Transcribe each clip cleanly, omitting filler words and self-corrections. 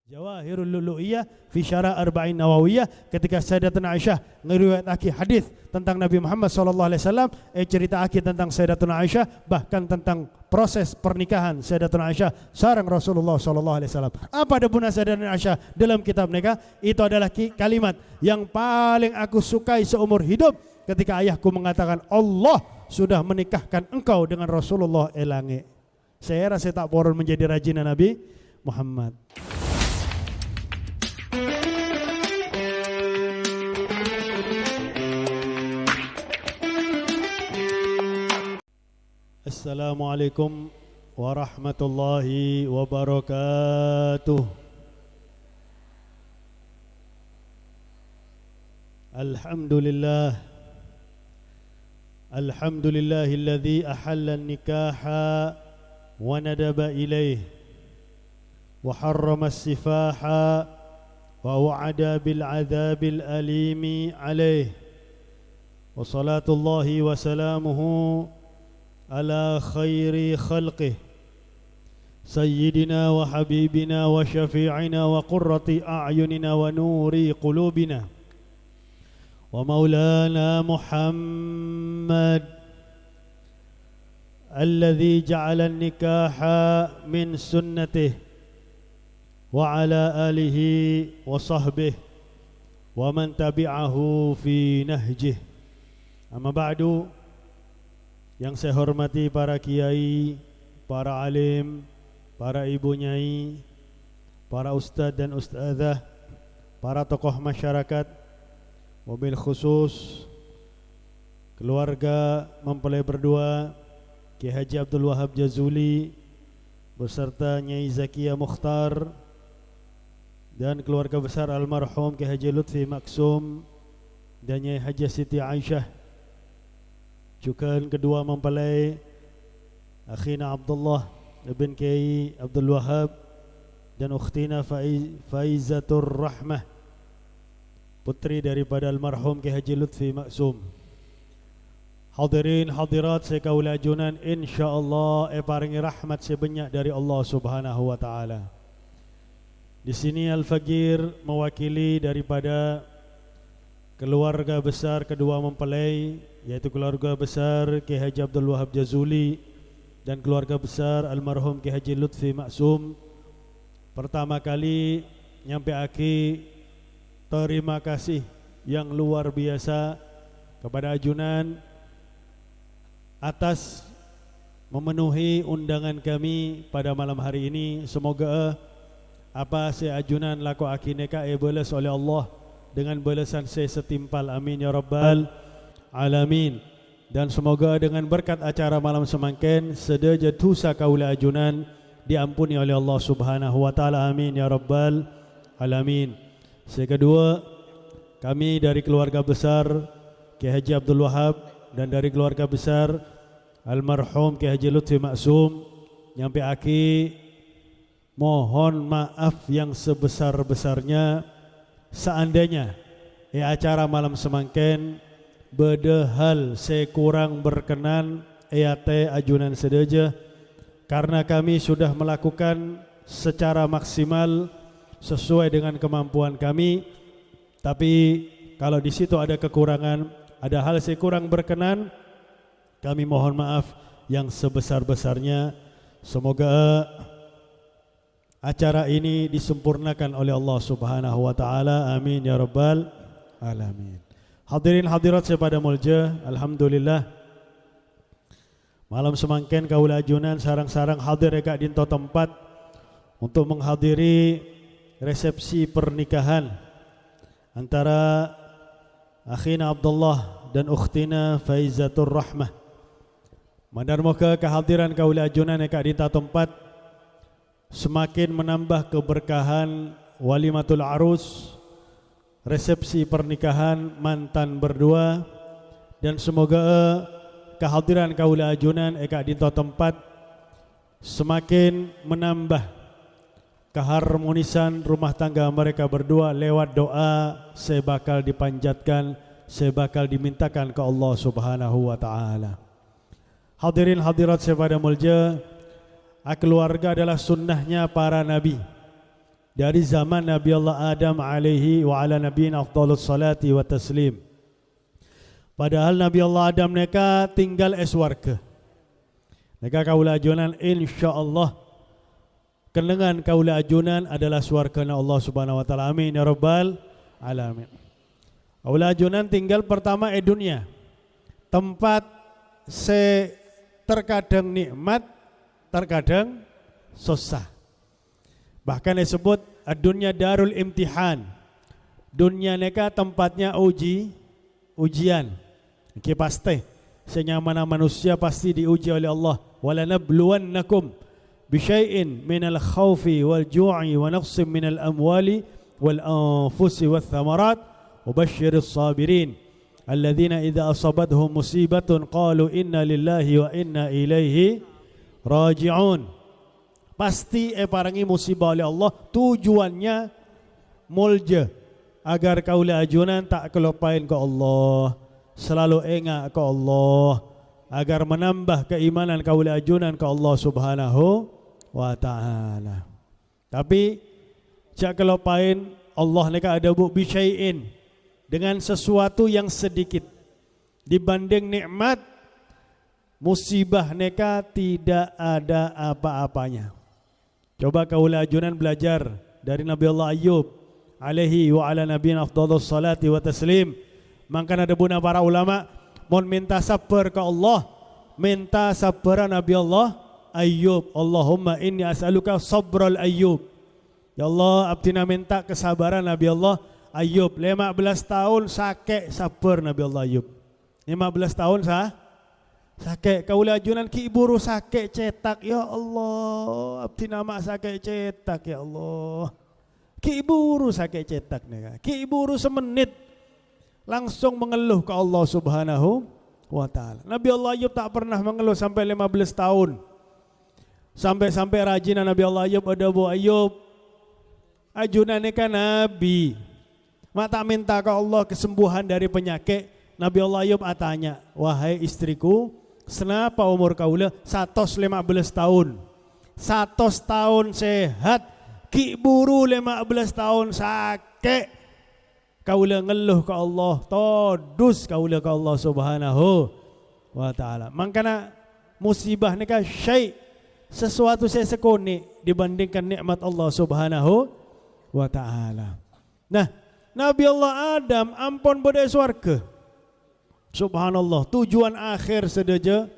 Jawahirul Lulu'iyah fi Syarah Arba'in Nawawiyah, ketika Sayyidatuna Aisyah ngeriwayatake hadis tentang Nabi Muhammad sallallahu alaihi wasallam, ceritaake tentang Sayyidatuna Aisyah, bahkan tentang proses pernikahan Sayyidatuna Aisyah sareng Rasulullah sallallahu alaihi wasallam. Apa adabuna Sayyidatuna Aisyah dalam kitab mereka? Itu adalah kalimat yang paling aku sukai seumur hidup, ketika ayahku mengatakan Allah sudah menikahkan engkau dengan Rasulullah elange. Saya rasa tak poron menjadi rajina Nabi Muhammad. Assalamualaikum warahmatullahi wabarakatuh. Alhamdulillah, alhamdulillahilladzi ahalla an-nikaha wa nadaba ilayhi wa harrama as-sifaha wa wa'ada bil 'adzabil alimi alayhi, wa salatullahi wa salamuhu ala khairi khalqih sayyidina wa habibina wa syafi'ina wa qurrati a'yunina wa nuri qulubina wa maulana Muhammad alladhi ja'ala an-nikaha min sunnatihi wa ala alihi wa sahbihi wa man tabi'ahu fi nahjihi. Amma ba'du. Yang saya hormati para kiai, para alim, para ibu nyai, para ustaz dan ustazah, para tokoh masyarakat, wabil khusus keluarga mempelai berdua Kiai Haji Abdul Wahab Jazuli beserta Nyai Zakia Mukhtar dan keluarga besar almarhum Kiai Haji Lutfi Maksum dan Nyai Haji Siti Aisyah, juga kedua mempelai akhina Abdullah ibn Kiai Abdul Wahab dan ukhtina Faizatur Rahmah, putri daripada almarhum Kiai Haji Lutfi Maksum. Hadirin hadirat sekaula ajunan, insyaallah paringi rahmat sebanyak dari Allah Subhanahu wa taala. Di sini Al-Faqir mewakili daripada keluarga besar kedua mempelai, yaitu keluarga besar Kiai Haji Abdul Wahab Jazuli dan keluarga besar almarhum Kiai Haji Lutfi Maksum. Pertama kali nyampe aki terima kasih yang luar biasa kepada ajunan atas memenuhi undangan kami pada malam hari ini. Semoga apa si ajunan laku aki neka balas oleh Allah dengan balasan saya setimpal, amin ya rabbal alamin. Dan semoga dengan berkat acara malam semangkin sedaja dosa kaula ajunan diampuni oleh Allah Subhanahu wa taala, amin ya rabbal alamin. Kedua, kami dari keluarga besar Kiai Haji Abdul Wahab dan dari keluarga besar almarhum Kiai Haji Lutfi Maksum nyampe aki mohon maaf yang sebesar-besarnya seandainya acara malam semangkin beda hal saya kurang berkenan teh ajunan sedaja, karena kami sudah melakukan secara maksimal sesuai dengan kemampuan kami. Tapi kalau di situ ada kekurangan, ada hal saya kurang berkenan, kami mohon maaf yang sebesar-besarnya. Semoga acara ini disempurnakan oleh Allah Subhanahu wa taala, amin ya rabbal alamin. Hadirin hadirat sepada mulja, alhamdulillah malam semangkin kaula ajunan sarang-sarang hadir dekat dinto tempat untuk menghadiri resepsi pernikahan antara akhina Abdullah dan ukhtina Faizatur Rahmah. Mandar-moga kehadiran kaula ajunan dekat dinto tempat semakin menambah keberkahan walimatul arus, resepsi pernikahan mantan berdua, dan semoga kehadiran kaula ajunan eka dinto tempat semakin menambah keharmonisan rumah tangga mereka berdua lewat doa saya bakal dipanjatkan, saya bakal dimintakan ke Allah Subhanahu wa taala. Hadirin hadirat sepada mulja, keluarga adalah sunnahnya para nabi. dari zaman Nabi Allah Adam alaihi wa ala nabiyina afdhalus salati wa taslim. Padahal Nabi Allah Adam neka tinggal eswarga. Neka kaula ajunan insyaallah kenengan kaula ajunan adalah swargana Allah Subhanahu wa taala. Amin ya rabbal alamin. Kaula ajunan tinggal pertama dunia. Tempat terkadang nikmat, terkadang susah. Bahkan disebut dunia darul imtihan. Dunia neka tempatnya ujian. Oke pasti. Senyamana manusia pasti diuji oleh Allah. Walanabluwannakum bisyai'in minal khawfi wal ju'i wa naqsim minal amwali wal anfusi wal thamarat wa basyiris sabirin alladzina idza asabathum musibatun qalu inna lillahi wa inna ilaihi raji'un. Pasti parangi musibah oleh Allah, tujuannya mulja agar kaula ajunan tak kelupain ke Allah, selalu ingat ke Allah, agar menambah keimanan kaula ajunan ke Allah Subhanahu wa taala. Tapi jak kelupain Allah neka ada bu bisyai'in, dengan sesuatu yang sedikit dibanding nikmat, musibah neka tidak ada apa-apanya. Coba kaula ajunan belajar dari Nabi Allah Ayub alaihi wa ala nabiyina afdhalus salati wa taslim. Maka ada buna para ulama mon minta sabar ke Allah, minta sabar Nabi Allah Ayub. Allahumma inni as'aluka sabral Ayub. Ya Allah, abdina minta kesabaran Nabi Allah Ayub. 15 tahun sakit sabar Nabi Allah Ayub. 15 tahun sakit. Kaula ajunan ki iburu sakit cetak. Ya Allah, abdina mak sakit cetak ya Allah. Ki iburu sakit cetak nih. Ki iburu semenit langsung mengeluh ke Allah Subhanahu wa taala. Nabi Allah Ayub tak pernah mengeluh sampai 15 tahun. Sampai rajin Nabi Allah Ayub ada bu Ayub. Ajunane kan Nabi. Mata minta ke Allah kesembuhan dari penyakit. Nabi Allah Ayub tanya, wahai istriku, senapa umur kaula 115 tahun. 100 tahun sehat, ki buru 15 tahun sakit. Kaula ngeluh ke Allah, todus kaula ke Allah Subhanahu wa taala. Makana musibah ni kan syai' sesuatu saya sekoni dibandingkan nikmat Allah Subhanahu wa taala. Nah, Nabi Allah Adam ampun bodai swarga. Subhanallah, tujuan akhir sedaja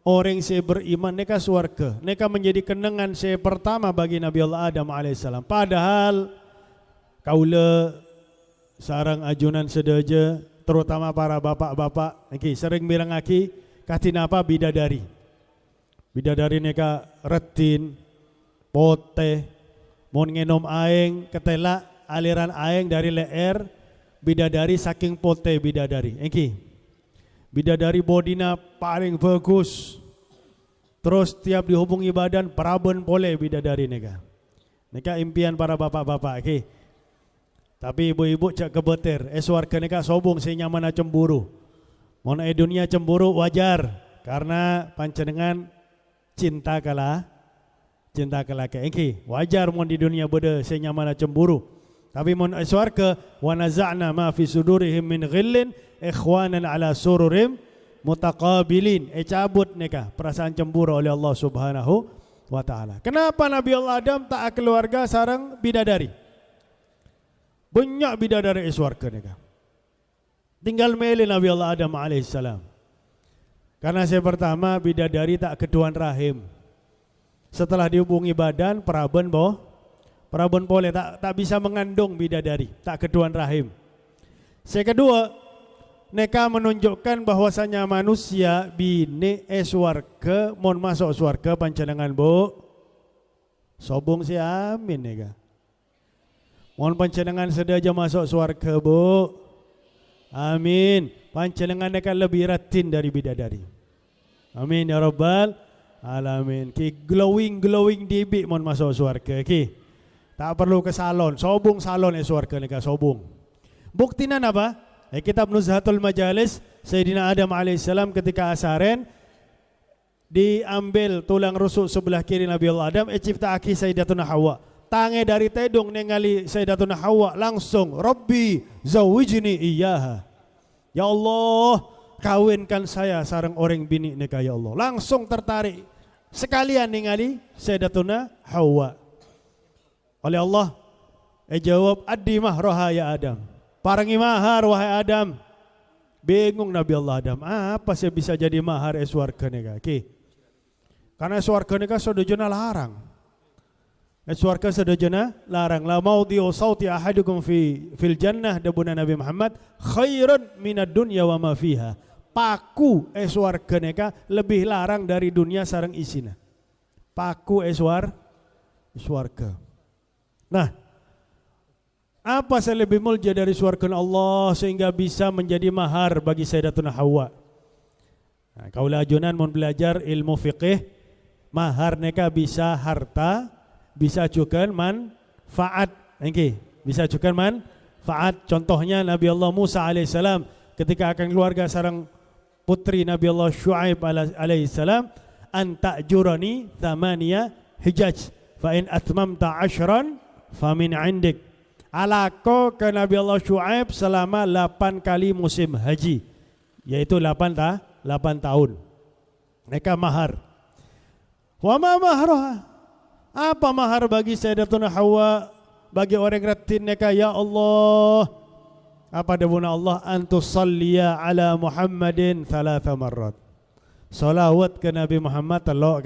orang saya beriman neka swarga. Neka menjadi kenangan saya pertama bagi Nabi Allah Adam alaihissalam. Padahal kaula sarang ajunan sedaja, terutama para bapak-bapak, sering bilang aki katina apa bidadari. Bidadari neka retin, pote, mon ngenom aeng, ketela aliran aeng dari leher. Bidadari saking pote bidadari. Bidadari bodina paling bagus. Terus tiap dihubungi badan paraben boleh bidadari neka. Neka impian para bapak-bapak. Tapi ibu-ibu cak kebetir. Swarga neka sobong saya nyaman cemburu. Mon dunia cemburu wajar karena pancenengan cinta kalah ke. Wajar mon di dunia beda saya nyaman cemburu. Tapi mon swarga wa naza'na ma fi sudurihim min ghillin ikhwanan ala sururim mutaqabilin. Cabut neka perasaan cemburu oleh Allah Subhanahu wa taala. Kenapa Nabi Allah Adam tak keluarga sarang bidadari? Banyak bidadari swarga neka. Tinggal milih Nabi Allah Adam alaihissalam. Karena saya pertama bidadari tak keduan rahim. Setelah dihubungi badan peraben boleh tak bisa mengandung bidadari, tak keduan rahim. Yang kedua, neka menunjukkan bahwasanya manusia bini swarga mon masuk swarga panjenengan bu sobong si amin neka. Mon panjenengan sedaja masuk swarga bu, amin. Panjenengan neka lebih ratin dari bidadari. Amin ya rabbal alamin. Ki glowing dibi mon masuk swarga ki. Tak perlu ke salon, sobong salon swarga neka sobong. Buktinan apa? Kitab Nuzhatul Majalis, Sayyidina Adam alaihissalam ketika asaren diambil tulang rusuk sebelah kiri Nabi Allah Adam, cipta aki Sayyidatuna Hawa. tangi dari tedung ningali Sayyidatuna Hawa langsung, Rabbi zawijni iyaha. Ya Allah, kawinkan saya sareng orang bini nikah ya Allah. Langsung tertarik. Sekalian ningali Sayyidatuna Hawa. Oleh Allah, jawab, addi mahraha ya Adam. Parangi mahar wahai Adam. Bingung Nabi Allah Adam, apa sih bisa jadi mahar swarga nikah? Karena swarga nikah sudah jena larang. Swarga sudah jena larang. La maudhi'u sauti ahadukum fil jannah dabuna Nabi Muhammad khairun minad dunya wa ma fiha. Paku swarga nikah lebih larang dari dunia sareng isina. Paku swarga. Nah, apa yang lebih mulia dari surga Allah sehingga bisa menjadi mahar bagi Sayyidatuna Hawa? Nah, kaulah ajunan mau belajar ilmu fiqih, mahar nikah bisa harta, bisa juga manfaat. Bisa juga manfaat. Contohnya Nabi Allah Musa alaihissalam ketika akan keluarga sarang putri Nabi Allah Syuaib alaihissalam, anta jurani thamaniya hijaj fa in atmamta ashran famin indik. Alako ke Nabi Allah Syuaib selama 8 kali musim haji, yaitu 8 tahun. Mereka mahar. Wa ma mahraha? Apa mahar bagi Sayyidatuna Hawa, bagi orang retin mereka? Ya Allah, apa debuna Allah? Antusalliya ala Muhammadin 3 marrat. Salawat ke Nabi Muhammad telok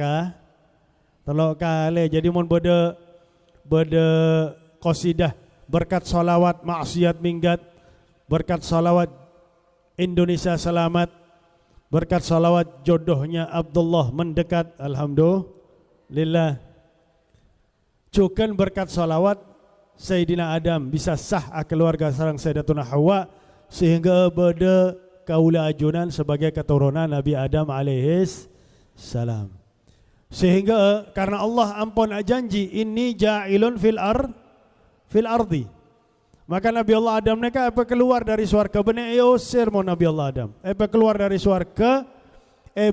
kali. Jadi mun beda qasidah berkat salawat maksiat minggat, berkat salawat Indonesia selamat, berkat salawat jodohnya Abdullah mendekat, alhamdulillah. Cukan berkat salawat Sayyidina Adam bisa sah keluarga sareng Sayyidatuna Hawa sehingga beda kaula ajunan sebagai keturunan Nabi Adam alaihis salam. Sehingga karena Allah ampun janji inni ja'ilun fil ardi. Maka Nabi Allah Adam mereka apa keluar dari surga benar usir mau Nabi Allah Adam. Apa keluar dari surga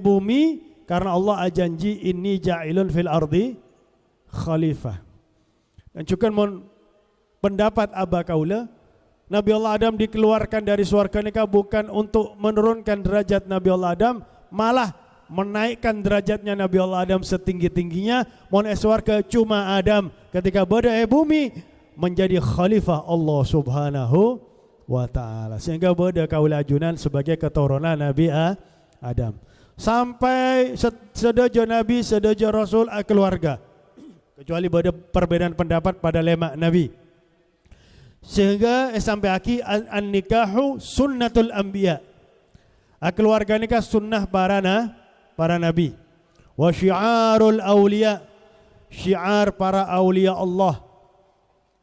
bumi karena Allah janji inni ja'ilun fil ardi khalifah. Dan juga mon pendapat Aba Kaula, Nabi Allah Adam dikeluarkan dari surga nikah bukan untuk menurunkan derajat Nabi Allah Adam, malah menaikkan derajatnya Nabi Allah Adam setinggi-tingginya. Mon surga cuma Adam ketika berada bumi menjadi khalifah Allah Subhanahu wa taala, sehingga berada kaula ajunan sebagai keturunan Nabi Adam sampai sedojo Nabi sedojo Rasul keluarga, kecuali berada perbedaan pendapat pada lemak Nabi, sehingga sampai akhir an-nikahu sunnatul anbiya. Keluarga nikah sunnah para nabi. Wa syiarul awliya, syiar para awliya Allah.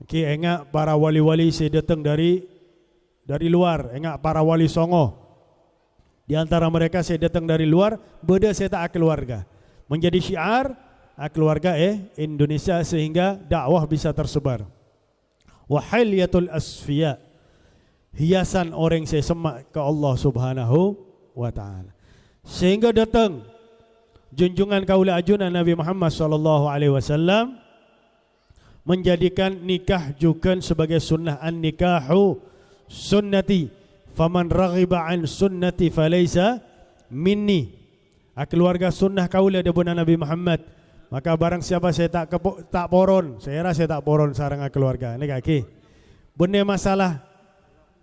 Enggak para wali-wali saya datang dari luar, enggak para wali songo. Di antara mereka saya datang dari luar, beda saya tak keluarga. Menjadi syiar keluarga Indonesia sehingga dakwah bisa tersebar. Wa hilyatul asfiya, hiasan orang saya semak ke Allah Subhanahu wa taala. Sehingga datang junjungan kaula ajunan Nabi Muhammad sallallahu alaihi wasallam menjadikan nikah juga sebagai sunnah. An-nikahu sunnati faman raghiba an sunnati falaysa minni. Keluarga sunnah kaula debuna Nabi Muhammad. Maka barang siapa saya tak poron, saya rasa saya tak poron sareng keluarga. Ini kaki. Benar masalah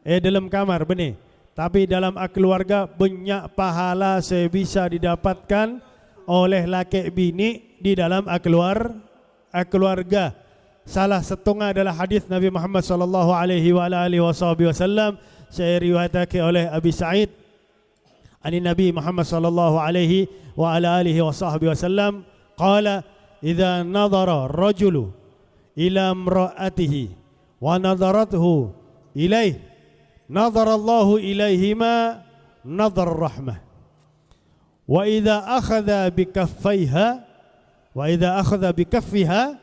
dalam kamar benar. Tapi dalam keluarga banyak pahala saya bisa didapatkan oleh laki bini di dalam keluarga. Salah setengah adalah hadis Nabi Muhammad sallallahu alaihi wasallam saya riwayatkan oleh Abi Sa'id ani Nabi Muhammad sallallahu alaihi wasallam qala idza nadhara ar-rajulu ila imra'atihi wa nadarathu ilaihi nadhara Allahu ilaihima nadhar rahmah wa idza akhadha bikaffiha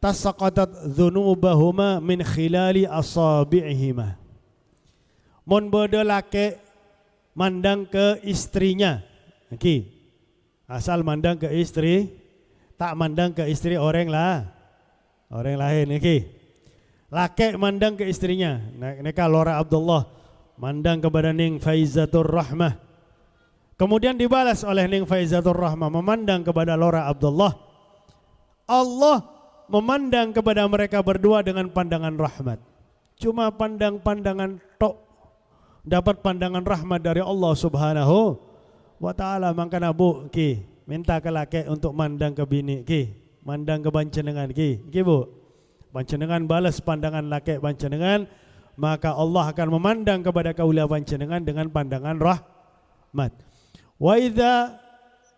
tasaqatat dhunubahuma min khilali asabi'ihima. Mon bodo laki mandang ke istrinya. Asal mandang ke istri, tak mandang ke istri orang Orang lain iki. Laki mandang ke istrinya. Neka Lora Abdullah mandang kepada Ning Faizatur Rahmah. Kemudian dibalas oleh Ning Faizatur Rahmah memandang kepada Lora Abdullah. Allah memandang kepada mereka berdua dengan pandangan rahmat. Cuma pandangan tok. Dapat pandangan rahmat dari Allah Subhanahu wa ta'ala. Maka nabu ki minta ke laki untuk mandang ke bini ki, mandang ke bancenengan ki bu. Bancenengan balas pandangan laki bancenengan, maka Allah akan memandang kepada kaula bancenengan dengan pandangan rahmat. Wa idza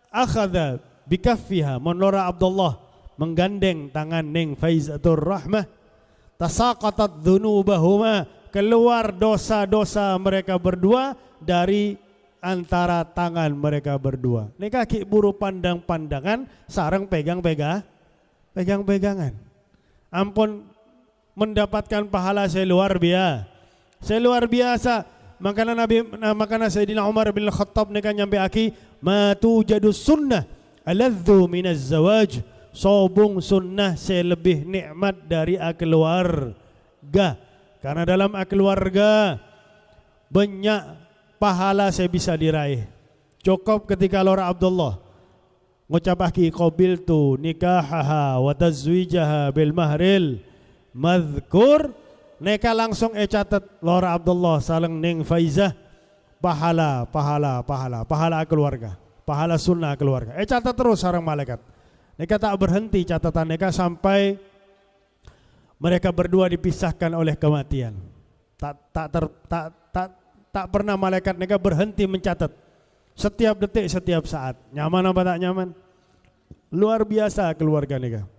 akhadha bikaffiha, Lora Abdullah menggandeng tangan Ning Faizatur Rahmah, tasaqatat dzunubahuma, keluar dosa-dosa mereka berdua dari antara tangan mereka berdua. Ini kaki buru pandang-pandangan, sarang pegang-pegangan. Ampun mendapatkan pahala seluar biasa. Makanya Sayyidina Umar bin Khattab ni kan nyampe aki matu jadus sunnah aladzu minaz zawaj, sobung sunnah selebih nikmat dari keluarga. Karena dalam keluarga banyak pahala saya bisa diraih. Cukup ketika Lora Abdullah ngucap aki qabiltu nikahaha wa tazwijaha bil mahril madhkur, neka langsung catat Lora Abdullah saling Ning Faizah pahala keluarga, pahala sunnah keluarga. Catat terus sareng malaikat. Neka tak berhenti catatan neka sampai mereka berdua dipisahkan oleh kematian. Tak pernah malaikat neka berhenti mencatat. Setiap detik, setiap saat. Nyaman apa tak nyaman? Luar biasa keluarga neka.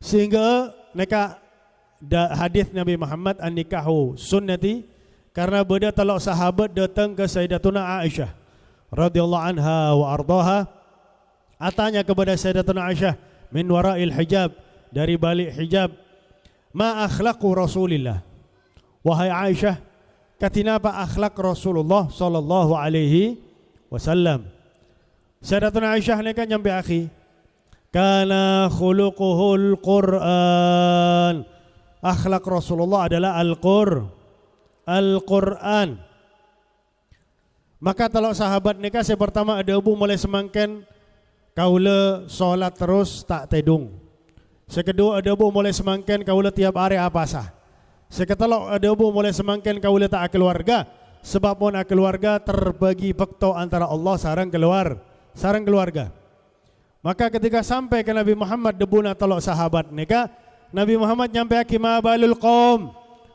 Sehingga neka hadis Nabi Muhammad an-nikahu sunnati, karena beda telok sahabat datang ke Sayyidatuna Aisyah radhiyallahu anha wa ardaha, atanya kepada Sayyidatuna Aisyah min wara'il hijab, dari balik hijab, ma akhlaqu Rasulillah, wahai Aisyah, katinapa akhlak Rasulullah sallallahu alaihi wasallam. Sayyidatuna Aisyah ni kan nyampe akhi, kana khuluquhul Qur'an, akhlak Rasulullah adalah Al-Quran. Maka kalau sahabat nikah saya pertama ada abu mulai semangken kaula solat terus tak tedung. Sekedua ada abu mulai semangken kaula tiap hari apa sah. Seketelok ada abu mulai semangken kaula tak keluarga, sebab pun keluarga terbagi bekto antara Allah sarang keluarga. Maka ketika sampai ke Nabi Muhammad debuna telok sahabat nikah, Nabi Muhammad nyampe akima balul qaum,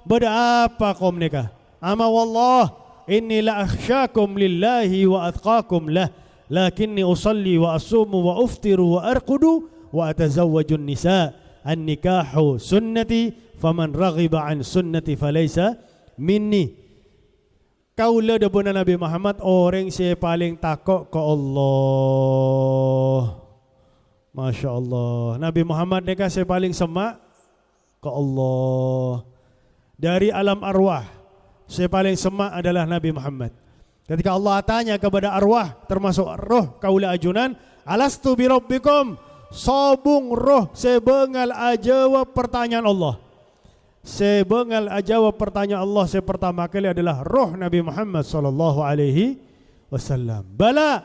beda apa kaum nikah? Ama wallah inni la akhsyakum lillahi wa atqakum lah, lakinni usalli wa asumu wa uftiru wa arqudu wa atazawwajun nisa, an-nikahu sunnati faman raghiba an sunnati falaysa minni. Kaula debuna Nabi Muhammad orang saya paling takut ke Allah. Masya Allah. Nabi Muhammad nikah saya paling semak ke Allah. Dari alam arwah saya paling semak adalah Nabi Muhammad. Ketika Allah tanya kepada arwah termasuk roh kaula ajunan, alastu bi rabbikum, sobung roh sebengal ajawab pertanyaan Allah. Sebengal ajawab pertanyaan Allah saya pertama kali adalah roh Nabi Muhammad sallallahu alaihi wasallam. Bala,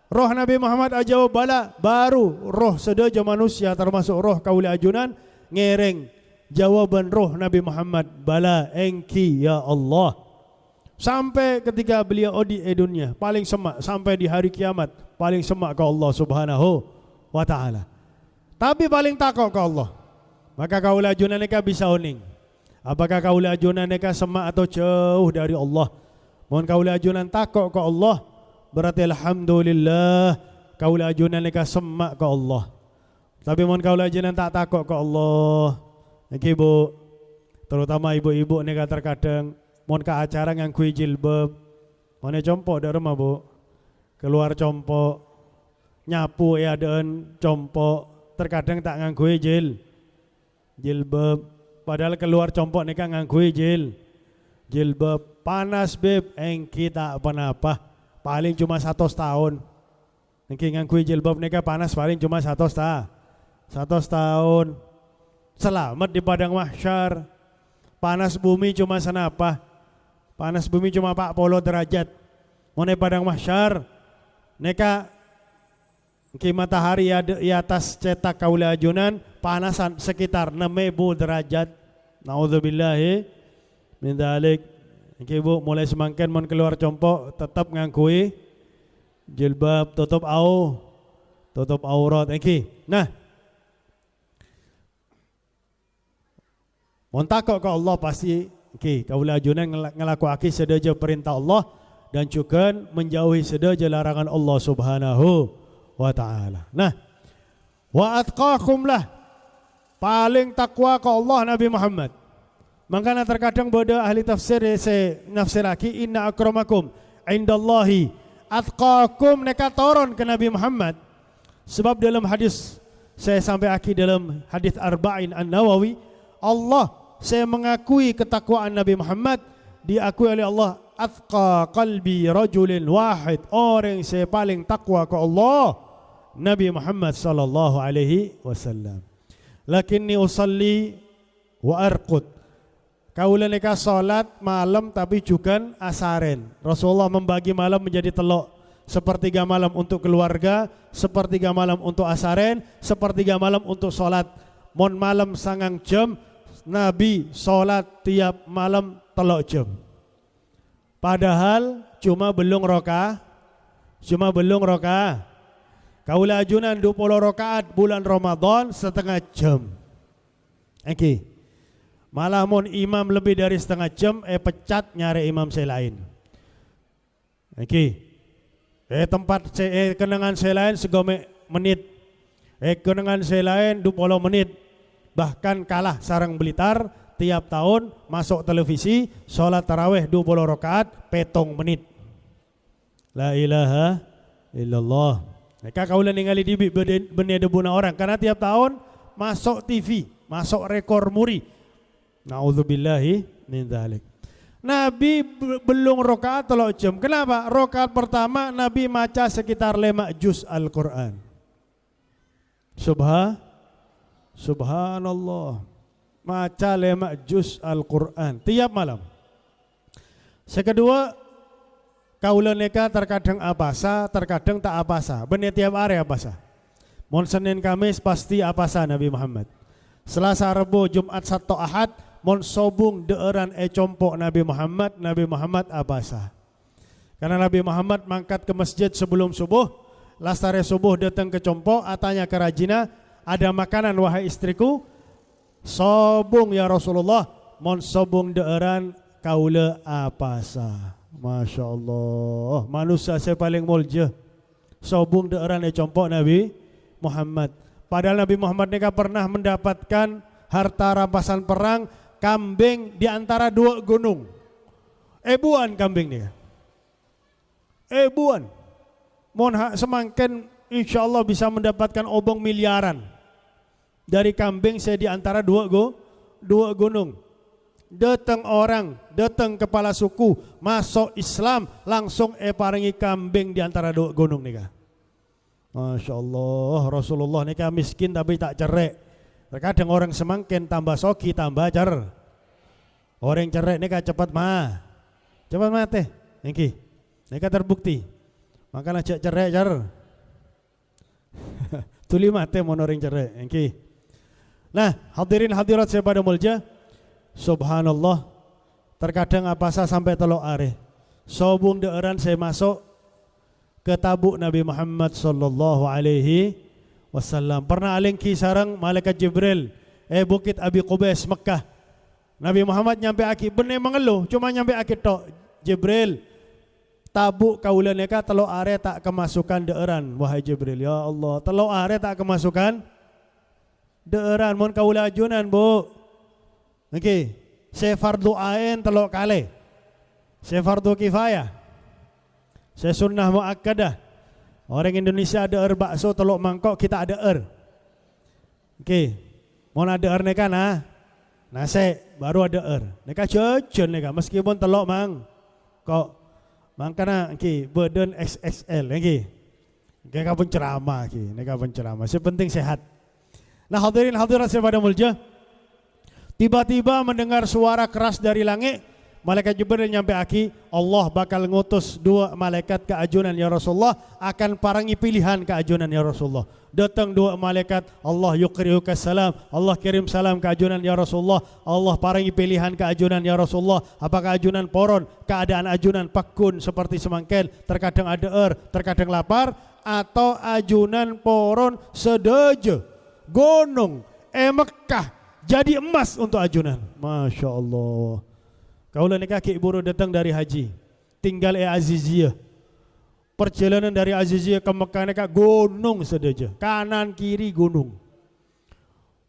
roh Nabi Muhammad ajawab bala, baru roh sedaja manusia termasuk roh kaula ajunan ngereng jawaban roh Nabi Muhammad, bala engki ya Allah. Sampai ketika beliau di dunia paling semak, sampai di hari kiamat paling semak ke Allah subhanahu wa ta'ala. Tapi paling takut ke Allah. Maka kaula ajunan neka bisa uning, apakah kaula ajunan neka semak atau jauh dari Allah. Mohon kaula ajunan takut ke Allah, berarti alhamdulillah kaula ajunan neka semak ke Allah. Tapi mohon kaula ajunan tak takut ke Allah. Niki bu, terutama ibu-ibu neka terkadang mohon ke acara ngangkui jilbab, mohon compok dari rumah bu, keluar compok, nyapu ya dan compok, terkadang tak ngangkui jilbab, padahal keluar compok neka ngangkui jilbab. Panas beb, engki tak apa-apa, paling cuma 100 tahun. Engki ngangkui jilbab neka panas paling cuma 100 100 tahun. Selamat di padang mahsyar. Panas bumi cuma senapa. Panas bumi cuma 40 derajat. Mau di padang mahsyar neka ki matahari di atas cetak kaula ajunan panasan sekitar 6.000 derajat. Naudzubillahi min dzalik. Iki Bu mulai semangken mon keluar compok tetap ngangkui jilbab tutup aurat iki. Nah, mon takok ke Allah pasti iki kaula ajunan ngelakuake sedaja perintah Allah dan juga menjauhi sedaja larangan Allah Subhanahu wa taala. Nah, wa atqakum lah paling takwa ke Allah Nabi Muhammad. Makanya terkadang bodoh ahli tafsir saya nafsir lagi inna akramakum indallahi atqakum neka turun ke Nabi Muhammad. Sebab dalam hadis saya sampai akhir dalam hadis Arba'in An-Nawawi, Allah saya mengakui ketakwaan Nabi Muhammad, diakui oleh Allah atqa qalbi rajulin wahid, orang yang saya paling takwa ke Allah Nabi Muhammad sallallahu alaihi wasallam. Lakinni usalli wa arqud. Kaula neka salat malam tapi juga asaren. Rasulullah membagi malam menjadi telok. Sepertiga malam untuk keluarga, sepertiga malam untuk asaren, sepertiga malam untuk salat. Mon malam sangang jam, Nabi salat tiap malam telok jam. Padahal cuma belum rokaat. Kaula ajunan 20 rakaat bulan Ramadan setengah jam. Oke. Malah mon imam lebih dari setengah jam pecat nyari imam saya lain. Oke. Tempat kenangan saya lain segome menit. Kenangan saya lain 20 menit. Bahkan kalah sarang Blitar tiap tahun masuk televisi salat tarawih 20 rakaat petong menit. La ilaha illallah. Mereka kaulah ningali di benih debuna orang karena tiap tahun masuk TV, masuk rekor muri. Naudzubillahi min dzalik. Nabi belum rakaat telok jam. Kenapa? Rakaat pertama Nabi maca sekitar 5 juz Al-Qur'an. Subhanallah. Maca 5 juz Al-Qur'an tiap malam. Sekedua, kaula neka terkadang apasa, terkadang tak apasa. Bener tiap hari apasa. Mon Senin Kamis pasti apasa Nabi Muhammad. Selasa Rebo Jumat Sabtu Ahad mon sobung deeran compok Nabi Muhammad apasa. Karena Nabi Muhammad mangkat ke masjid sebelum subuh, lastare subuh datang ke compok, atanya ke rajina, ada makanan wahai istriku. Sobung ya Rasulullah, mon sobung deeran kaula apasa. Masya Allah, manusia saya paling mulja. Sobung deeran compok Nabi Muhammad. Padahal Nabi Muhammad ini pernah mendapatkan harta rampasan perang kambing di antara 2 gunung. Ebuan kambing dia. Ebuan. Mohon semangken insya Allah bisa mendapatkan obong miliaran. Dari kambing saya di antara 2 gunung. Datang orang, datang kepala suku, masuk Islam, langsung paringi kambing di antara 2 gunung nih. Masya Allah, Rasulullah nih miskin tapi tak cerai. Terkadang orang semangkin tambah soki tambah cer. Orang cerai nih cepat mati. Niki, nih terbukti. Makanya cek cerai cer. Tuli mati mon orang cerai. Niki. Nah, hadirin hadirat saya pada mulja. Subhanallah. Terkadang apasa sampai telok are. Sobung deeran saya masuk ke tabuk Nabi Muhammad sallallahu alaihi wasallam. Pernah alingki sarang malaikat Jibril Bukit Abi Qubais Mekah. Nabi Muhammad nyampe aki bener mengeluh, cuma nyampe aki tok. Jibril, tabuk kaula neka telo are tak kemasukan deeran wahai Jibril. Ya Allah, telo are tak kemasukan deeran mon kaula ajunan, Bu. Oke, saya fardu ain telo kale. Saya fardu kifayah. Saya sunnah muakkadah. Orang Indonesia ada bakso telok mangkok, kita ada Oke. Mau ada neka nah. Nasi baru ada neka jajan neka meskipun telok mang. Kok mangkana badan XXL niki. Neka pun ceramah neka pun ceramah. Sepenting sehat. Nah hadirin hadirat saya pada mulja, tiba-tiba mendengar suara keras dari langit, malaikat Jibril nyampe aki, Allah bakal ngutus 2 malaikat ke ajunan ya Rasulullah, akan parangi pilihan ke ajunan ya Rasulullah. Datang 2 malaikat, Allah yukriuka salam, Allah kirim salam ke ajunan ya Rasulullah, Allah parangi pilihan ke ajunan ya Rasulullah. Apakah ajunan poron, keadaan ajunan pakun seperti semangkel, terkadang ada terkadang lapar, atau ajunan poron sedaja gunung Mekah jadi emas untuk ajunan. Masya Allah. Kaulah ni kaki buru datang dari haji, tinggal Aziziyah. Perjalanan dari Aziziyah ke Mekah ni gunung sedaja, kanan kiri gunung.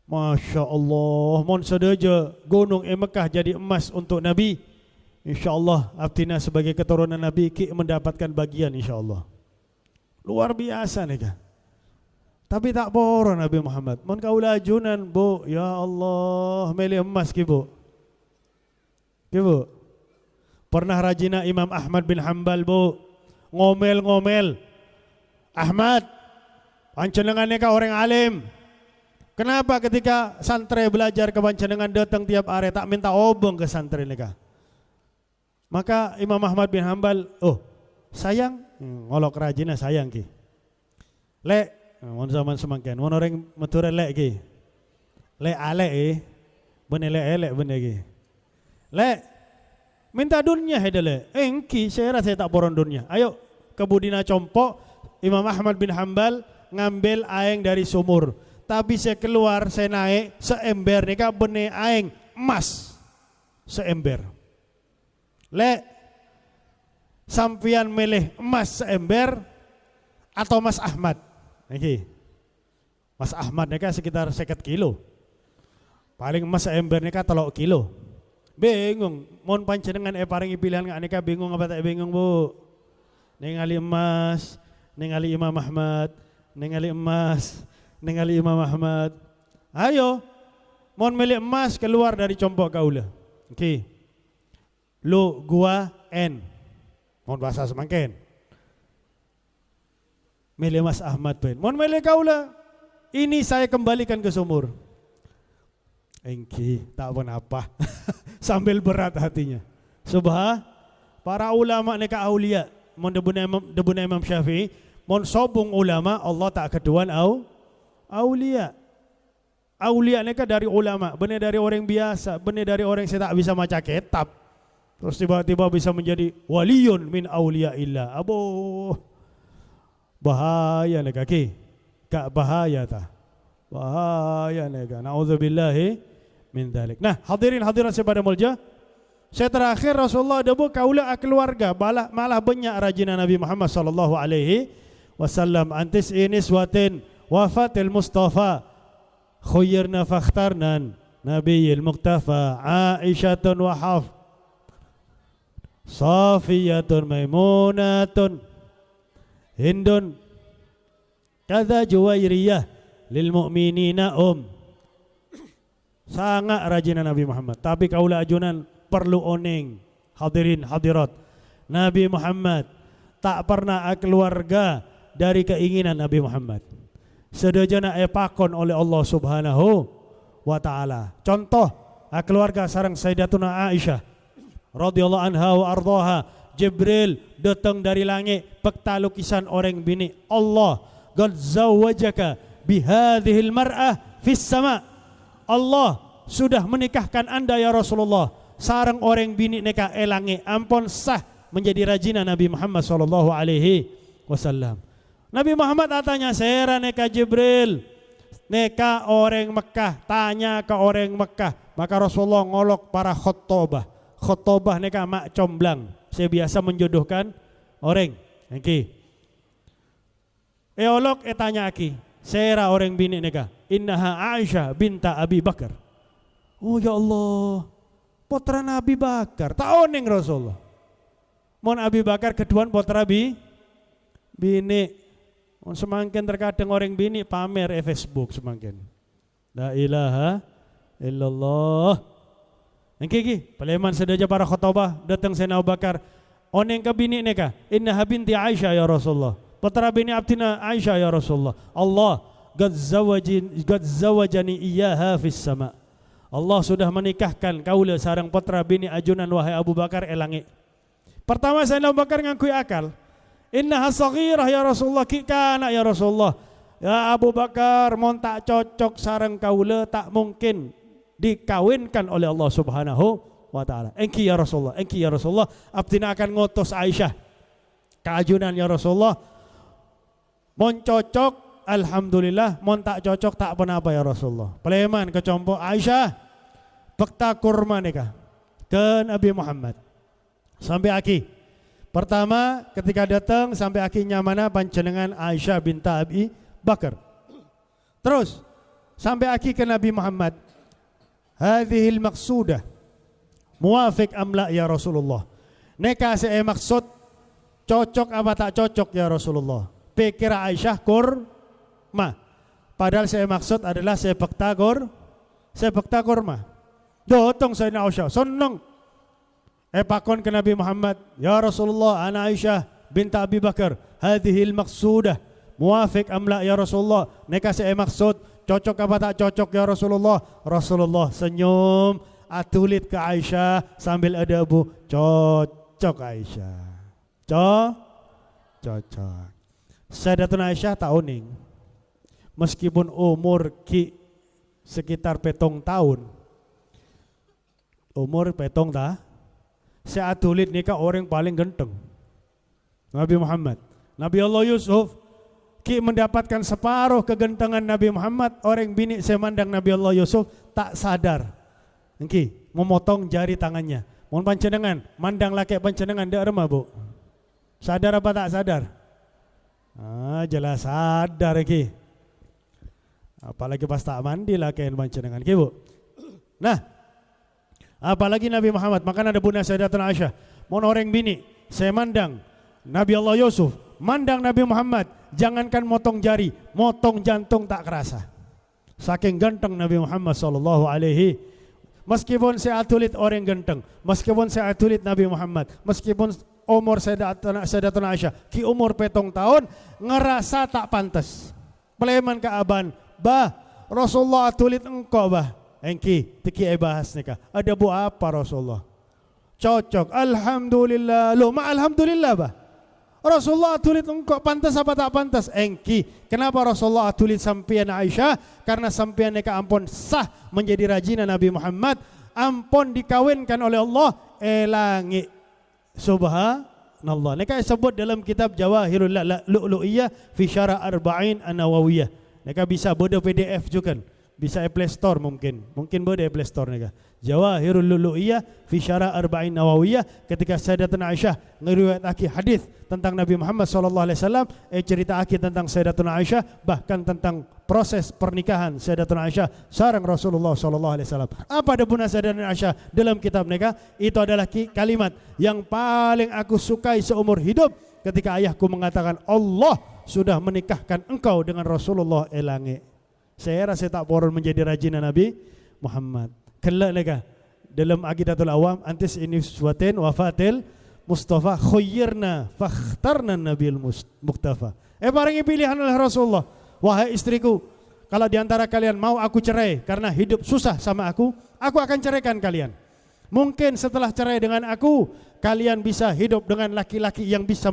Masya Allah, mon sedaja gunung Mekah jadi emas untuk Nabi. InsyaAllah Abtina sebagai keturunan Nabi ki mendapatkan bagian insyaAllah. Luar biasa ni kah. Tapi tak poron Nabi Muhammad. Mon kaulah ajunan bu, ya Allah, milih emas ki bu. Ki bu. Pernah rajina Imam Ahmad bin Hanbal bu, ngomel-ngomel. Ahmad, panjenengan ka orang alim. Kenapa ketika santri belajar ke panjenengan datang tiap hari tak minta obong ke santri neka? Maka Imam Ahmad bin Hanbal, oh sayang, ngolok rajina sayang ki. Lek, mon zaman semangkin, mon orang mature lek ki. Lek alek bener lek elek bener ki. Lek, minta dunia hedele. Engki saya rasa tak poron dunia. Ayo ke Budina Compok, Imam Ahmad bin Hanbal ngambil aeng dari sumur. Tapi saya keluar, saya naik seember nika benih aeng emas seember. Lek, sampian milih emas seember atau Mas Ahmad? Niki, Mas Ahmad nika sekitar 50 kilo. Paling emas seember nika 3 kilo. Bingung, mohon panjenengan paringi pilihan nggak nika bingung apa tak bingung bu? Ningali emas, ningali Imam Ahmad, ningali emas, ningali Imam Ahmad. Ayo, mohon milih emas keluar dari Compok kaula. Oke. Lu gua N. Mohon bahasa semangkin. Milih Mas Ahmad ben. Mohon milih kaula. Ini saya kembalikan ke sumur. Engki, tak apa. Sambil berat hatinya. Subha, para ulama neka aulia, mon debuna Imam Syafi'i, mon sobung ulama Allah tak keduan aulia. Aulia neka dari ulama, benar dari orang biasa, benar dari orang yang tak bisa baca kitab. Terus tiba-tiba bisa menjadi waliyun min aulia illa. Abo. Bahaya neka ki. Kak bahaya ta. Bahaya neka. Nauzubillahi min dzalik. Nah, hadirin hadirat sepada mulja, saya terakhir Rasulullah debu kaula keluarga malah banyak rajina Nabi Muhammad sallallahu alaihi wasallam antis ini suatin wafatil Mustafa khayyirna fakhtarnan nabiyil muktafa Aisyatun wa Hafs Safiyatun Maimunatun Hindun kadza Juwairiyah lil mu'minina sangat rajin Nabi Muhammad. Tapi kaula ajunan perlu oning. Hadirin hadirat, Nabi Muhammad tak pernah keluarga dari keinginan Nabi Muhammad. Sedajana pakon oleh Allah Subhanahu wa taala. Contoh keluarga sareng Sayyidatuna Aisyah radhiyallahu anha wa ardhaha. Jibril datang dari langit pekta lukisan orang bini. Allah qad zawwajaka bihadhil mar'ah fis sama. Allah sudah menikahkan anda ya Rasulullah sarang orang bini neka elangi ampun sah menjadi rajina Nabi Muhammad sallallahu alaihi wasallam. Nabi Muhammad tanya sera neka Jibril neka orang Mekah tanya ke orang Mekah, maka Rasulullah ngolok para khotobah neka mak comblang saya biasa menjodohkan orang. Oke. Eolok tanya aki sera orang bini neka innaha Aisyah binta Abi Bakar. Oh ya Allah, putra Nabi Bakar. Tak oning Rasulullah. Mon Abi Bakar keduan putra bini. Mon semakin terkadang orang bini pamer Facebook semakin. La ilaha illallah. Engki paleman sedaja para khotbah datang Sayyidina Abu Bakar. Oneng ke bini neka innaha binti Aisyah ya Rasulullah. Putra bini Abdina Aisyah ya Rasulullah. Allah qad zawajani iyyaha fis sama. Allah sudah menikahkan kaula sareng putra bini ajunan wahai Abu Bakar elangi. Pertama Sayyidina Abu Bakar ngakui akal. Innaha saghirah ya Rasulullah, ki kana ya Rasulullah. Ya Abu Bakar, mon tak cocok sareng kaula tak mungkin dikawinkan oleh Allah Subhanahu wa taala. Engki ya Rasulullah, engki ya Rasulullah, abdina akan ngutus Aisyah keajunan ya Rasulullah. Mon cocok alhamdulillah, mon tak cocok tak apa-apa ya Rasulullah. Peleman kecompo Aisyah bekta kurma nikah ke Nabi Muhammad. Sampai aki. Pertama ketika datang sampai akinya mana panjenengan Aisyah binta Abi Bakar. Terus sampai aki ke Nabi Muhammad. Hadhil maqsudah muwafiq amla ya Rasulullah. Nikah saya maksud cocok apa tak cocok ya Rasulullah. Pikir Aisyah kurma. Padahal saya maksud adalah saya bekta kurma. Dotong saya Aisyah seneng. Pakon ke Nabi Muhammad, ya Rasulullah, ana Aisyah binta Abi Bakar, hadhil maqsudah muwafiq amla ya Rasulullah. Nikah saya maksud cocok apa tak cocok ya Rasulullah. Rasulullah senyum atulit ke Aisyah sambil ada abu, cocok Aisyah. Cocok. Sayyidatuna Aisyah tak uning. Meskipun umur ki sekitar 7 tahun. Umur 7 tahun. Saya atulit nikah orang paling ganteng. Nabi Muhammad. Nabi Allah Yusuf ki mendapatkan separuh kegentengan Nabi Muhammad. Orang bini saya mandang Nabi Allah Yusuf tak sadar. Engki memotong jari tangannya. Mohon pancenengan, mandang laki pancenengan dak remah bu. Sadar apa tak sadar? Jelas sadar ki. Apalagi pas tak mandi laki pancenengan ki bu. Nah, apalagi Nabi Muhammad. Maka ada bunda Sayyidatuna Aisyah. Mohon orang bini, saya mandang Nabi Allah Yusuf, mandang Nabi Muhammad. Jangankan motong jari, motong jantung tak kerasa. Saking ganteng Nabi Muhammad sallallahu alaihi. Meskipun saya atulit orang ganteng, meskipun saya atulit Nabi Muhammad, meskipun umur Sayyidatuna Aisyah ki umur 7 tahun, ngerasa tak pantas. Peleman ke aban, bah Rasulullah atulit engkau bah. Engki tiki bahas nikah. Ada bu apa Rasulullah? Cocok. Alhamdulillah. Loh ma alhamdulillah bah. Rasulullah atulit engkau pantas apa tak pantas? Engki. Kenapa Rasulullah atulit sampian Aisyah? Karena sampian nikah ampun sah menjadi rajina Nabi Muhammad. Ampun dikawinkan oleh Allah. Elangi. Subhanallah. Nikah disebut dalam kitab Jawahirul Lu'lu'iyah fi Syarah Arba'in An-Nawawiyah. Nikah bisa bodoh PDF juga. Bisa Play Store mungkin boleh Play Store nikah. Jawahirul Lu'lu'iyah fi Syarah Arba'in Nawawiyah. Ketika Sayyidatuna Aisyah ngeriwayatake hadis tentang Nabi Muhammad sallallahu alaihi wasallam, cerita aki tentang Sayyidatuna Aisyah, bahkan tentang proses pernikahan Sayyidatuna Aisyah sareng Rasulullah sallallahu alaihi wasallam. Apa ada bunda Sayyidatuna Aisyah dalam kitab nikah? Itu adalah kalimat yang paling aku sukai seumur hidup ketika ayahku mengatakan Allah sudah menikahkan engkau dengan Rasulullah elangi. Saya rasa tak poron menjadi rajina Nabi Muhammad. Kelak lega dalam Aqidatul Awam antis ini suatin wafatil Mustafa khayyirna fakhtarna Nabil Mustafa. Barengi pilihan oleh Rasulullah. Wahai istriku, kalau diantara kalian mau aku cerai karena hidup susah sama aku akan ceraikan kalian. Mungkin setelah cerai dengan aku, kalian bisa hidup dengan laki-laki yang bisa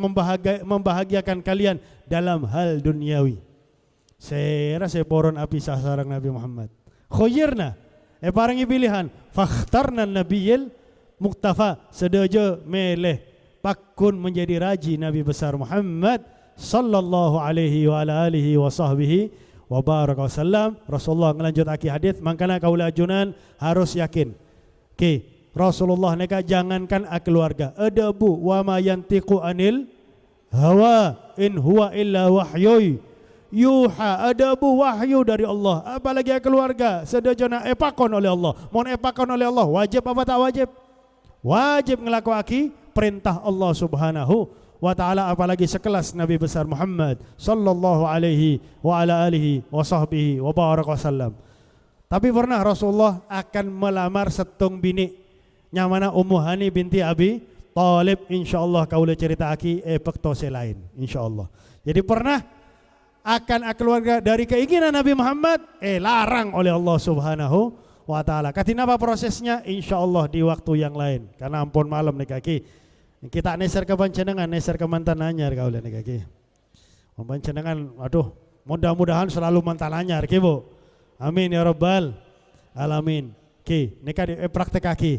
membahagiakan kalian dalam hal duniawi. Saya rasa poron api sareng Nabi Muhammad. Khayyirna, parangi pilihan. Fakhtarna Nabiyil Muqtafa, sedaja meleh pakun menjadi raji Nabi besar Muhammad sallallahu alaihi wa ala alihi wa sahbihi wa baraka wasallam. Rasulullah ngelanjutake hadis, mangkana kaula ajunan harus yakin. Rasulullah neka jangankan keluarga, adabu wa ma yantiqu anil hawa in huwa illa wahyui yuha, adabu wahyu dari Allah. Apalagi keluarga sedajana epakon oleh Allah. Mohon epakon oleh Allah, wajib apa tak wajib? Wajib ngelakuaki perintah Allah Subhanahu wa taala, apalagi sekelas Nabi besar Muhammad sallallahu alaihi wa ala alihi wa sahbihi wa baraka wasallam. Tapi pernah Rasulullah akan melamar setung bini nyamana Ummu Hani binti Abi Thalib, insyaallah kaula cerita aki pektose lain insyaallah. Jadi pernah akan keluarga dari keinginan Nabi Muhammad, larang oleh Allah Subhanahu wa taala. Katina apa prosesnya? Insyaallah di waktu yang lain. Karena ampun malam nih kaki. Kita neser ke pancenengan, neser ke mantan anyar kau nih kaki. Pancenengan, aduh, mudah-mudahan selalu mantan anyar, ki Bu. Amin ya rabbal alamin. Ki, nika di praktek kaki.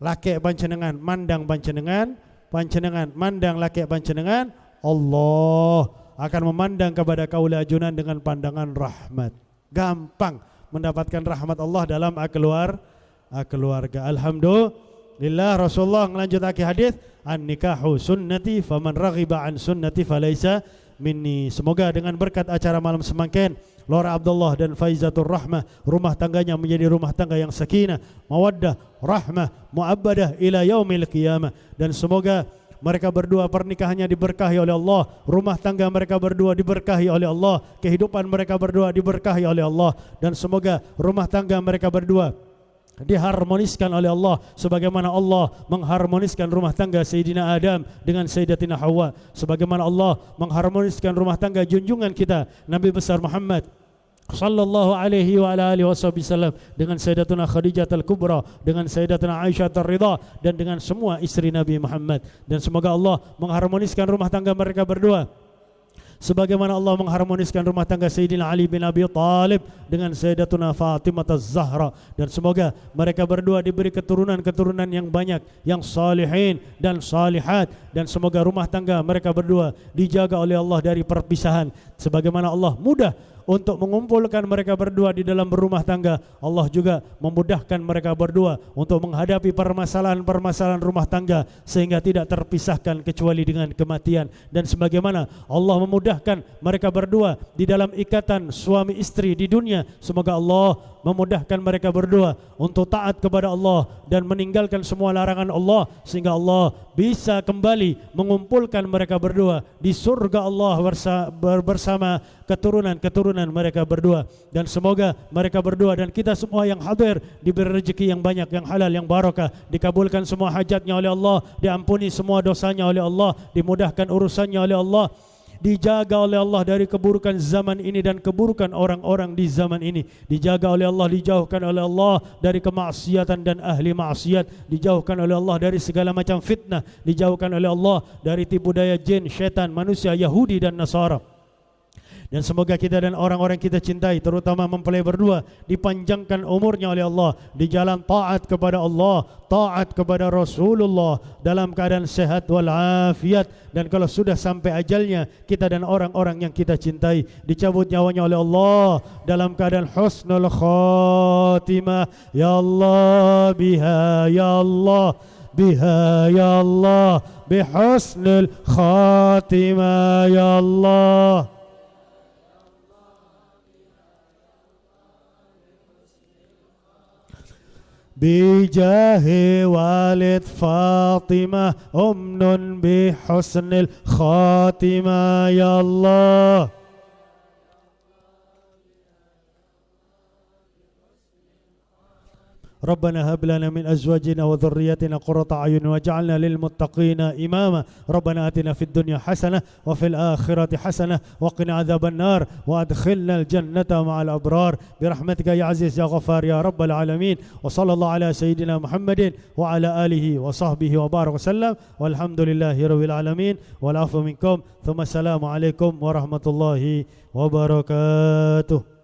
Laki pancenengan mandang pancenengan, pancenengan mandang laki pancenengan, Allah akan memandang kepada kaula ajunan dengan pandangan rahmat. Gampang mendapatkan rahmat Allah dalam keluarga. Alhamdulillah. Rasulullah melanjutkan hadis, an-nikahu sunnati faman raghiba an sunnati falaisa minni. Semoga dengan berkat acara malam semangkin, Laura Abdullah dan Faizatul Rahmah, rumah tangganya menjadi rumah tangga yang sakinah, mawaddah, rahmah, mu'abbadah ila yaumil qiyamah. Dan semoga mereka berdua pernikahannya diberkahi oleh Allah, rumah tangga mereka berdua diberkahi oleh Allah, kehidupan mereka berdua diberkahi oleh Allah, dan semoga rumah tangga mereka berdua diharmoniskan oleh Allah sebagaimana Allah mengharmoniskan rumah tangga Sayyidina Adam dengan Sayyidatina Hawa, sebagaimana Allah mengharmoniskan rumah tangga junjungan kita Nabi besar Muhammad sallallahu alaihi wa ala alihi wasallam dengan Sayyidatuna Khadijah al-Kubra, dengan Sayyidatuna Aisyah ar-Ridha, dan dengan semua istri Nabi Muhammad. Dan semoga Allah mengharmoniskan rumah tangga mereka berdua sebagaimana Allah mengharmoniskan rumah tangga Sayyidina Ali bin Abi Talib dengan Sayyidatuna Fatimah az-Zahra. Dan semoga mereka berdua diberi keturunan-keturunan yang banyak, yang salihin dan salihat. Dan semoga rumah tangga mereka berdua dijaga oleh Allah dari perpisahan, sebagaimana Allah mudah untuk mengumpulkan mereka berdua di dalam berumah tangga. Allah juga memudahkan mereka berdua untuk menghadapi permasalahan-permasalahan rumah tangga sehingga tidak terpisahkan kecuali dengan kematian. Dan sebagaimana Allah memudahkan mereka berdua di dalam ikatan suami istri di dunia, semoga Allah memudahkan mereka berdua untuk taat kepada Allah dan meninggalkan semua larangan Allah, sehingga Allah bisa kembali mengumpulkan mereka berdua di surga Allah bersama keturunan-keturunan mereka berdua. Dan semoga mereka berdua dan kita semua yang hadir diberi rezeki yang banyak, yang halal, yang barakah, dikabulkan semua hajatnya oleh Allah, diampuni semua dosanya oleh Allah, dimudahkan urusannya oleh Allah, dijaga oleh Allah dari keburukan zaman ini dan keburukan orang-orang di zaman ini, dijaga oleh Allah, dijauhkan oleh Allah dari kemaksiatan dan ahli maksiat, dijauhkan oleh Allah dari segala macam fitnah, dijauhkan oleh Allah dari tipu daya jin, syaitan, manusia, Yahudi dan Nasara. Dan semoga kita dan orang-orang kita cintai, terutama mempelai berdua, dipanjangkan umurnya oleh Allah di jalan taat kepada Allah, taat kepada Rasulullah dalam keadaan sehat walafiat. Dan kalau sudah sampai ajalnya, kita dan orang-orang yang kita cintai dicabut nyawanya oleh Allah dalam keadaan husnul khatimah. Ya Allah biha, ya Allah biha, ya Allah bihusnul khatimah, ya Allah. بجاه والد فاطمة أمن بحسن الخاتمة يا الله. ربنا هب لنا من أزواجنا وذرياتنا قرة أعين واجعلنا للمتقين إماما. ربنا آتنا في الدنيا حسنة وفي الآخرة حسنة وقنا عذاب النار وأدخلنا الجنة مع الأبرار برحمتك يا عزيز يا غفار يا رب العالمين. وصلى الله على سيدنا محمد وعلى آله وصحبه وبارك وسلم والحمد لله رب العالمين والعفو منكم ثم السلام عليكم ورحمة الله وبركاته.